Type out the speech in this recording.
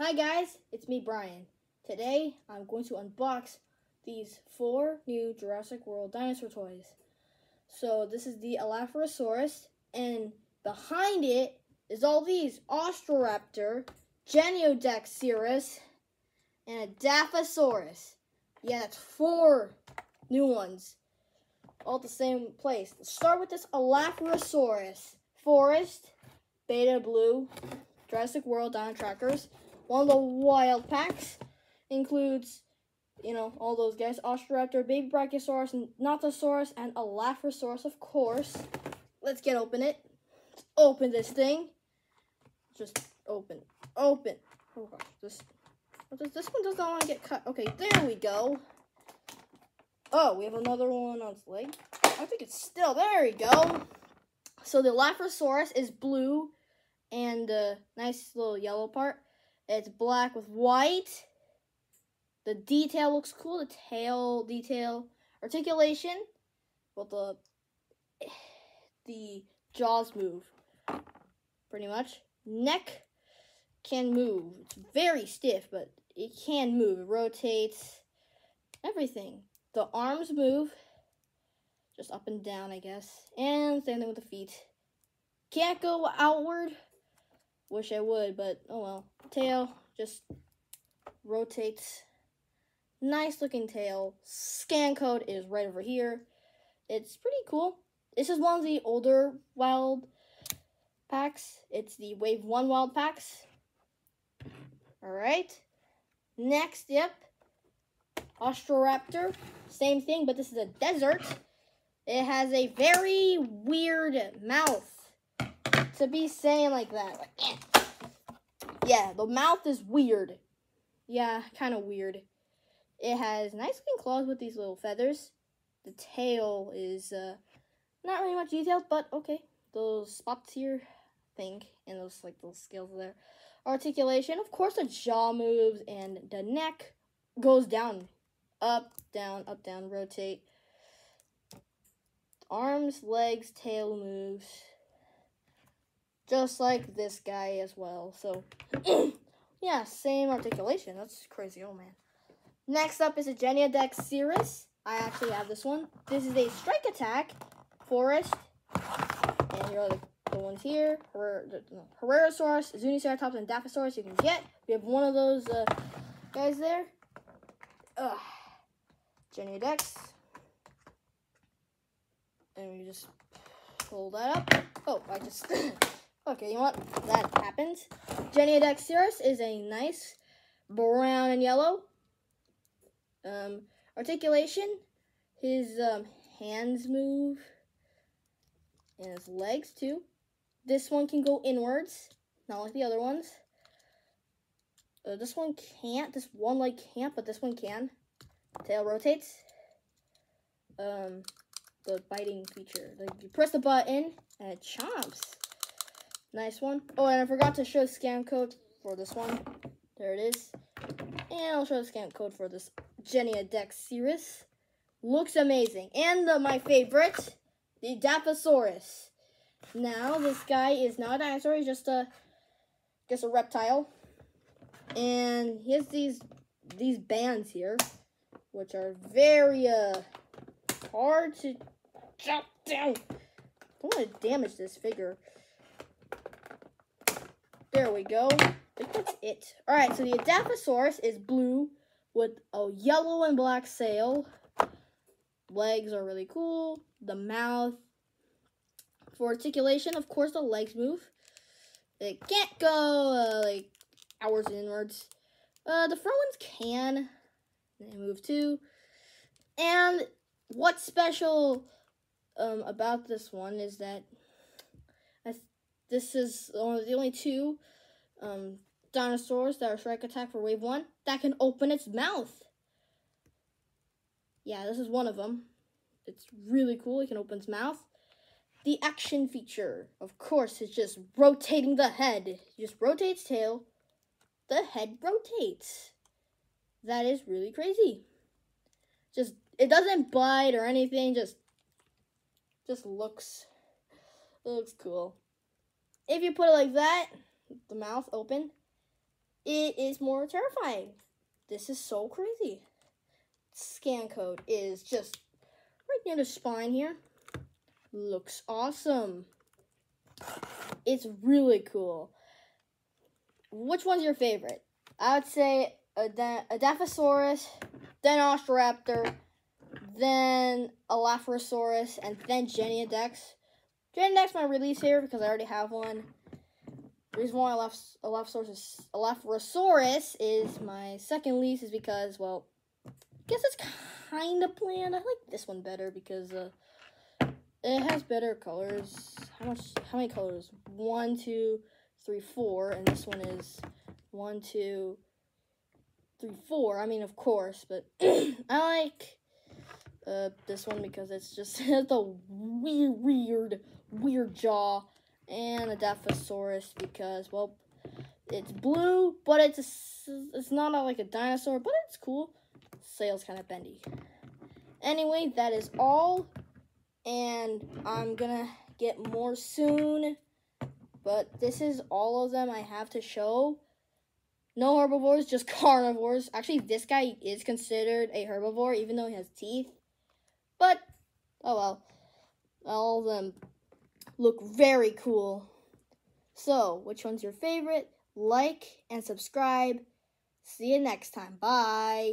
Hi guys, it's me Brian. Today I'm going to unbox these 4 new Jurassic World dinosaur toys. So this is the Allophorosaurus, and behind it is all these Ostroraptor, Geniodaxirus, and a Dilophosaurus. Yeah, that's 4 new ones, all at the same place. Let's start with this Allophorosaurus. Forest, Beta Blue, Jurassic World Dino Trackers. One of the wild packs includes, all those guys. Ostroraptor, Baby Brachiosaurus, Nothosaurus, and Allophorosaurus, of course. Let's open it. Let's open this thing. Just open. Open. Oh gosh, this one does not want to get cut. Okay, there we go. Oh, we have another one on its leg. I think it's still, there we go. So the Allophorosaurus is blue and nice little yellow part. It's black with white. The detail looks cool. The tail detail. Articulation. Well, the jaws move. Pretty much. Neck can move. It's very stiff, but it can move. It rotates. Everything. The arms move. Just up and down, I guess. And same thing with the feet. Can't go outward. Wish I would, but oh well. Tail just rotates. Nice looking tail. Scan code is right over here. It's pretty cool. This is one of the older wild packs. It's the Wave 1 wild packs. Alright. Next, Ostroraptor. Same thing, but this is a desert. It has a very weird mouth. To be saying like that. Yeah, the mouth is weird. Yeah, kind of weird. It has nice looking claws with these little feathers. The tail is not really much detailed, but okay. Those spots here, I think, and those little scales there. Articulation, of course, the jaw moves, and the neck goes down, up, down, rotate. Arms, legs, tail moves. Just like this guy as well. So, yeah, same articulation. That's crazy. Oh, man. Next up is a Geniodaxirus. I actually have this one. This is a strike attack. Forest. And here are the ones here. Herrerasaurus, Zuniceratops, and Dilophosaurus you can get. We have one of those guys there. Geniodex. And we just pull that up. Oh, I just... Okay, you know what? That happens. Geniodaxirus is a nice brown and yellow. Articulation. His hands move. And his legs, too. This one can go inwards. Not like the other ones. This one can't. This one leg can't, but this one can. Tail rotates. The biting feature. Like, you press the button, and it chomps. Nice one. Oh, and I forgot to show scan code for this one. There it is. And I'll show the scan code for this Geniodaxirus. Looks amazing. And my favorite, the Dilophosaurus. Now, this guy is not a dinosaur. He's just a reptile. And he has these bands here, which are very hard to chop down. Don't want to damage this figure. There we go. I think that's it. Alright, so the Dilophosaurus is blue with a yellow and black sail. Legs are really cool. The mouth. For articulation, of course, the legs move. It can't go, outwards and inwards. The front ones can. They move too. And what's special about this one is that this is one of the only 2 dinosaurs that are strike attack for Wave 1 that can open its mouth. Yeah, this is one of them. It's really cool. It can open its mouth. The action feature, of course, is just rotating the head. It just rotates tail. The head rotates. That is really crazy. Just, it doesn't bite or anything. Just looks cool. If you put it like that, the mouth open, it is more terrifying. This is so crazy. Scan code is just right near the spine here. Looks awesome. It's really cool. Which one's your favorite? I would say a Dilophosaurus, then Ostroraptor, then Alaphosaurus, and then Genydex. Genydex might release here because I already have one. The reason why Alaphosaurus is my second least is because, well, I guess it's kind of bland. I like this one better because it has better colors. How many colors? 1, 2, 3, 4, and this one is 1, 2, 3, 4. I mean, of course, but I like this one because it's just the weird jaw, and a Dilophosaurus because, well, it's blue, but it's not like a dinosaur, but it's cool. Sail's kind of bendy. Anyway, that is all, and I'm gonna get more soon, but this is all of them I have to show. No herbivores, just carnivores. Actually, this guy is considered a herbivore, even though he has teeth. But, oh well. All of them look very cool. So, which one's your favorite? Like and subscribe. See you next time. Bye.